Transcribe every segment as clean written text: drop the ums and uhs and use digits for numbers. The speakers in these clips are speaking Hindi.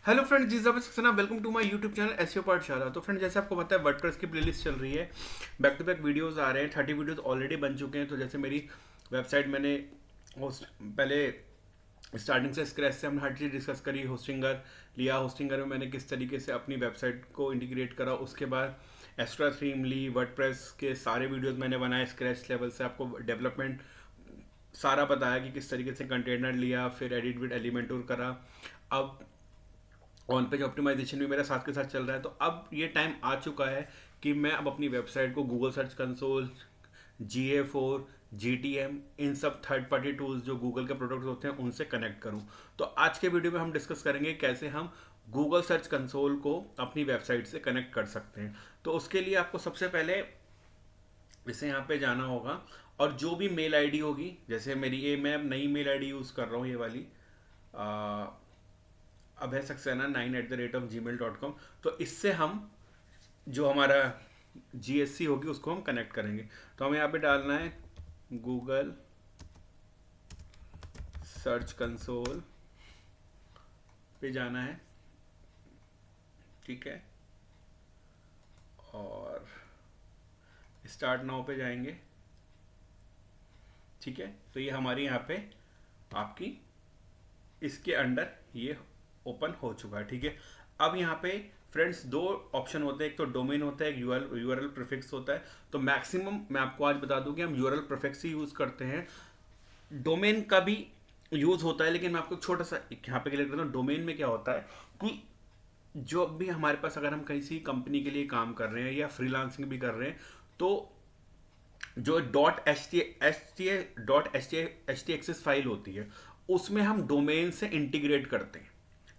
हेलो फ्रेंड, जी जब Saxena, welcome to my YouTube channel SEO Pathshala. तो फ्रेंड, जैसे आपको पता है वर्डप्रेस की प्लेलिस्ट चल रही है, बैक टू बैक वीडियोस आ रहे हैं। 30 वीडियोस ऑलरेडी बन चुके हैं। तो जैसे मेरी वेबसाइट मैंने होस्ट पहले स्टार्टिंग से स्क्रैच से हमने हर चीज़ डिस्कस करी। होस्टिंगर लिया, होस्टिंगर में मैंने किस तरीके से अपनी वेबसाइट को इंटीग्रेट करा, उसके बाद एक्स्ट्रा थीम ली, वर्डप्रेस के सारे वीडियोस मैंने बनाए स्क्रैच लेवल से। आपको डेवलपमेंट सारा बताया कि किस तरीके से कंटेनर लिया, फिर एडिट विद एलिमेंटोर करा। अब ऑन पेज ऑप्टिमाइजेशन भी मेरा साथ के साथ चल रहा है। तो अब ये टाइम आ चुका है कि मैं अब अपनी वेबसाइट को Google search console, GA4, GTM, इन सब थर्ड पार्टी टूल्स जो गूगल के प्रोडक्ट्स होते हैं उनसे कनेक्ट करूं। तो आज के वीडियो में हम डिस्कस करेंगे कैसे हम गूगल सर्च कंसोल को अपनी वेबसाइट से कनेक्ट कर सकते हैं। तो उसके लिए आपको सबसे पहले इसे यहाँ पे जाना होगा, और जो भी मेल आईडी होगी, जैसे मेरी ये मैं अब नई मेल आईडी यूज़ कर रहा हूँ, ये वाली अभय सक्सेना 9@gmail.com। तो इससे हम जो हमारा GSC होगी उसको हम कनेक्ट करेंगे। तो हमें यहाँ पे डालना है गूगल सर्च कंसोल पे जाना है, ठीक है, और स्टार्ट नाउ पे जाएंगे, ठीक है। तो ये हमारी यहाँ पे आपकी इसके अंडर ये ओपन हो चुका है, ठीक है। अब यहाँ पे फ्रेंड्स दो ऑप्शन होते हैं, एक तो डोमेन होता है, एक यूआरएल प्रीफिक्स होता है। तो मैक्सिमम मैं आपको आज बता दूं कि हम यूआरएल प्रीफिक्स ही यूज़ करते हैं। डोमेन का भी यूज़ होता है, लेकिन मैं आपको छोटा सा यहाँ पे क्लियर करता हूँ। डोमेन में क्या होता है कि जो भी हमारे पास, अगर हम किसी कंपनी के लिए काम कर रहे हैं या फ्रीलांसिंग भी कर रहे हैं, तो जो .html फाइल होती है उसमें हम डोमेन से इंटीग्रेट करते हैं,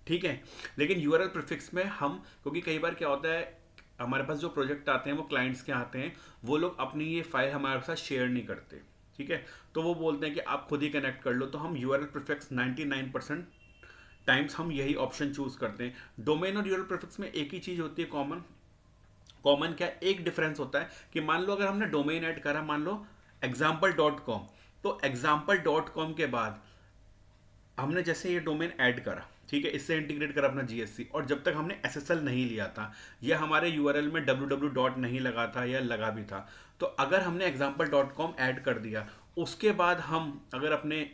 ठीक है। लेकिन यूआरएल प्रीफिक्स में हम, क्योंकि कई बार क्या होता है हमारे पास जो प्रोजेक्ट आते हैं वो क्लाइंट्स के आते हैं, वो लोग अपनी ये फाइल हमारे साथ शेयर नहीं करते, ठीक है। तो वो बोलते हैं कि आप खुद ही कनेक्ट कर लो। तो हम यूआरएल प्रीफिक्स 99% टाइम्स हम यही ऑप्शन चूज करते हैं। डोमेन और यूआरएल प्रीफिक्स में एक ही चीज होती है कॉमन। कॉमन क्या, एक डिफरेंस होता है कि मान लो अगर हमने डोमेन ऐड करा, मान लो example.com, तो example.com के बाद हमने जैसे ये डोमेन ऐड करा, ठीक है, इससे इंटीग्रेट करा अपना GSC, और जब तक हमने SSL नहीं लिया था या हमारे यूआरएल में www डॉट नहीं लगा था या लगा भी था, तो अगर हमने example.com ऐड कर दिया, उसके बाद हम अगर अपने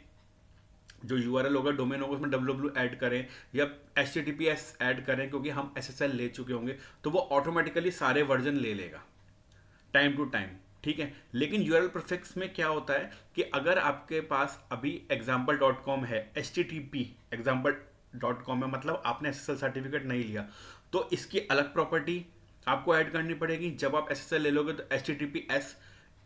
जो यूआरएल होगा, डोमेन होगा, उसमें www ऐड करें या HTTPS ऐड करें, क्योंकि हम SSL ले चुके होंगे, तो वो ऑटोमेटिकली सारे वर्जन ले लेगा टाइम टू टाइम, ठीक है। लेकिन यूआरएल प्रीफिक्स में क्या होता है कि अगर आपके पास अभी example.com है, HTTP example.com है, मतलब आपने SSL सर्टिफिकेट नहीं लिया, तो इसकी अलग प्रॉपर्टी आपको ऐड करनी पड़ेगी। जब आप SSL ले लोगे तो HTTPS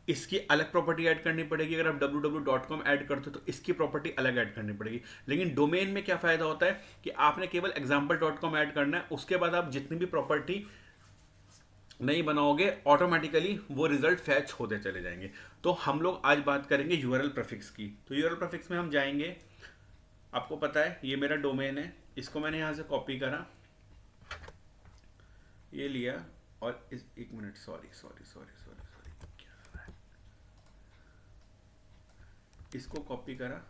इसकी अलग प्रॉपर्टी ऐड करनी पड़ेगी। अगर आप www.com ऐड करते हो तो इसकी प्रॉपर्टी अलग ऐड करनी पड़ेगी। लेकिन डोमेन में क्या फायदा होता है कि आपने केवल example.com ऐड करना है, उसके बाद आप जितनी भी प्रॉपर्टी नहीं बनाओगे ऑटोमेटिकली वो रिजल्ट फैच होते चले जाएंगे। तो हम लोग आज बात करेंगे यूआरएल प्रीफिक्स की। तो यूआरएल प्रीफिक्स में हम जाएंगे, आपको पता है ये मेरा डोमेन है, इसको मैंने यहाँ से कॉपी करा, ये लिया, और इस एक minute, sorry sorry sorry sorry sorry, क्या कर रहा है, इसको कॉपी करा,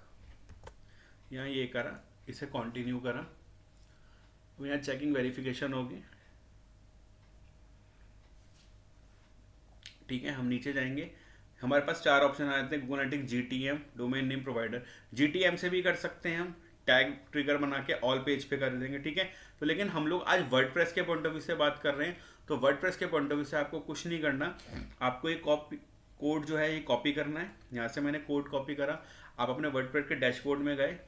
यहाँ ये करा, इसे कंटिन्यू करा, तो यहाँ चेकिंग वेरिफिकेशन होगी, ठीक है। हम नीचे जाएंगे, हमारे पास चार ऑप्शन आ जाते हैं, Google analytics, GTM, domain name provider. GTM से भी कर सकते हैं हम, टैग ट्रिगर बना के ऑल पेज पे कर देंगे, ठीक है। तो लेकिन हम लोग आज वर्डप्रेस के पॉइंट ऑफ व्यू से बात कर रहे हैं। तो वर्डप्रेस के पॉइंट ऑफ व्यू से आपको कुछ नहीं करना, आपको ये कॉपी कोड जो है ये कॉपी करना है। यहाँ से मैंने कोड कॉपी करा, आप अपने वर्डप्रेस के डैशबोर्ड में गए,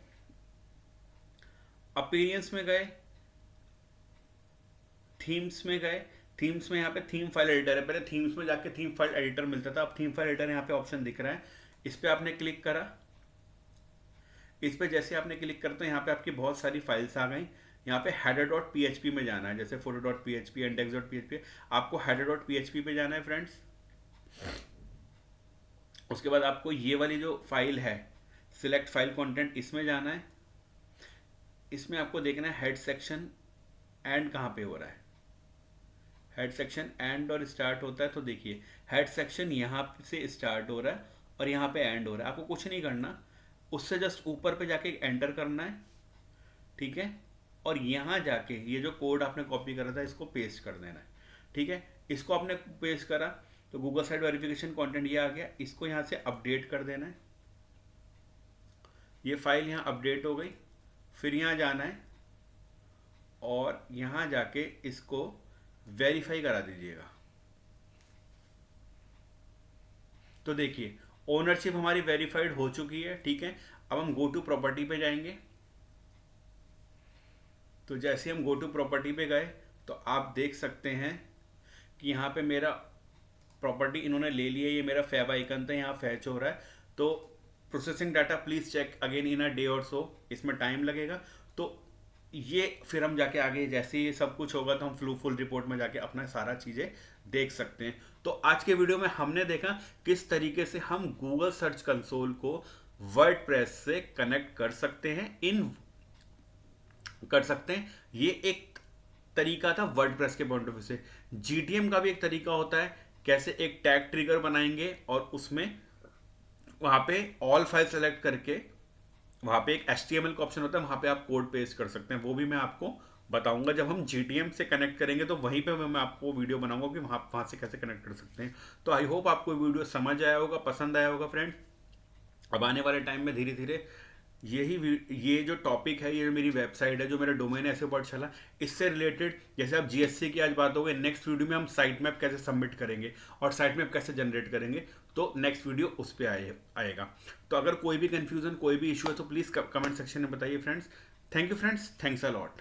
अपीरियंस में गए, थीम्स में गए। थीम्स में यहाँ पे थीम फाइल एडिटर है, पहले थीम्स में जाके थीम फाइल एडिटर मिलता था, अब थीम फाइल एडिटर यहाँ पे ऑप्शन दिख रहा है, इस पर आपने क्लिक करा। इस पर जैसे आपने क्लिक करते तो यहाँ पे आपकी बहुत सारी फाइल्स आ गई। यहाँ पे header.php में जाना है, जैसे photo.php, index.php, आपको header.php पे जाना है फ्रेंड्स। उसके बाद आपको ये वाली जो फाइल है सिलेक्ट फाइल कंटेंट, इसमें जाना है। इसमें आपको देखना है हेड सेक्शन एंड कहाँ पे हो रहा है। हेड सेक्शन एंड और स्टार्ट होता है, तो देखिए हेड सेक्शन यहाँ से स्टार्ट हो रहा है और यहाँ पे एंड हो रहा है। आपको कुछ नहीं करना, उससे जस्ट ऊपर पे जाके एंटर करना है, ठीक है। और यहाँ जाके ये जो कोड आपने कॉपी करा था इसको पेस्ट कर देना है। ठीक है, इसको आपने पेस्ट करा तो गूगल साइट वेरिफिकेशन कंटेंट ये आ गया, इसको यहाँ से अपडेट कर देना है। ये फाइल यहाँ अपडेट हो गई। फिर यहाँ जाना है और यहाँ जाके इसको वेरीफाई करा दीजिएगा। तो देखिए ओनरशिप हमारी वेरीफाइड हो चुकी है। ठीक है, अब हम गो टू प्रॉपर्टी पे जाएंगे। तो जैसे हम गो टू प्रॉपर्टी पे गए तो आप देख सकते हैं कि यहाँ पे मेरा प्रॉपर्टी इन्होंने ले लिया, ये मेरा फैब आइकन था, यहाँ फैच हो रहा है। तो processing data please check again in a day or so, इसमें टाइम लगेगा। तो ये फिर हम जाके आगे जैसे ये सब कुछ होगा तो हम फुल रिपोर्ट में जाके अपना सारा चीज़ें देख सकते हैं। तो आज के वीडियो में हमने देखा किस तरीके से हम गूगल सर्च कंसोल को वर्डप्रेस से कनेक्ट कर सकते हैं, ये एक तरीका था वर्डप्रेस के पॉइंट ऑफ व्यू से। जीटीएम का भी एक तरीका होता है, कैसे एक टैग ट्रिगर बनाएंगे और उसमें वहां पे ऑल फाइल सेलेक्ट करके वहां पे एक HTML का ऑप्शन होता है, वहां पे आप कोड पेस्ट कर सकते हैं। वो भी मैं आपको बताऊंगा जब हम GTM से कनेक्ट करेंगे, तो वहीं पे मैं आपको वीडियो बनाऊंगा कि वहां से कैसे कनेक्ट कर सकते हैं। तो आई होप आपको वीडियो समझ आया होगा, पसंद आया होगा फ्रेंड। अब आने वाले टाइम में धीरे धीरे ये जो टॉपिक है, ये मेरी वेबसाइट है, जो मेरा डोमेन है SEO पाठशाला, इससे रिलेटेड जैसे आप GSC की आज बात हो गई, नेक्स्ट वीडियो में हम साइट मैप कैसे सबमिट करेंगे और साइट मैप कैसे जनरेट करेंगे, तो नेक्स्ट वीडियो उस पर आएगा। तो अगर कोई भी कंफ्यूजन, कोई भी इशू है तो प्लीज़ कमेंट सेक्शन में बताइए friends. Thank you friends, thanks a lot.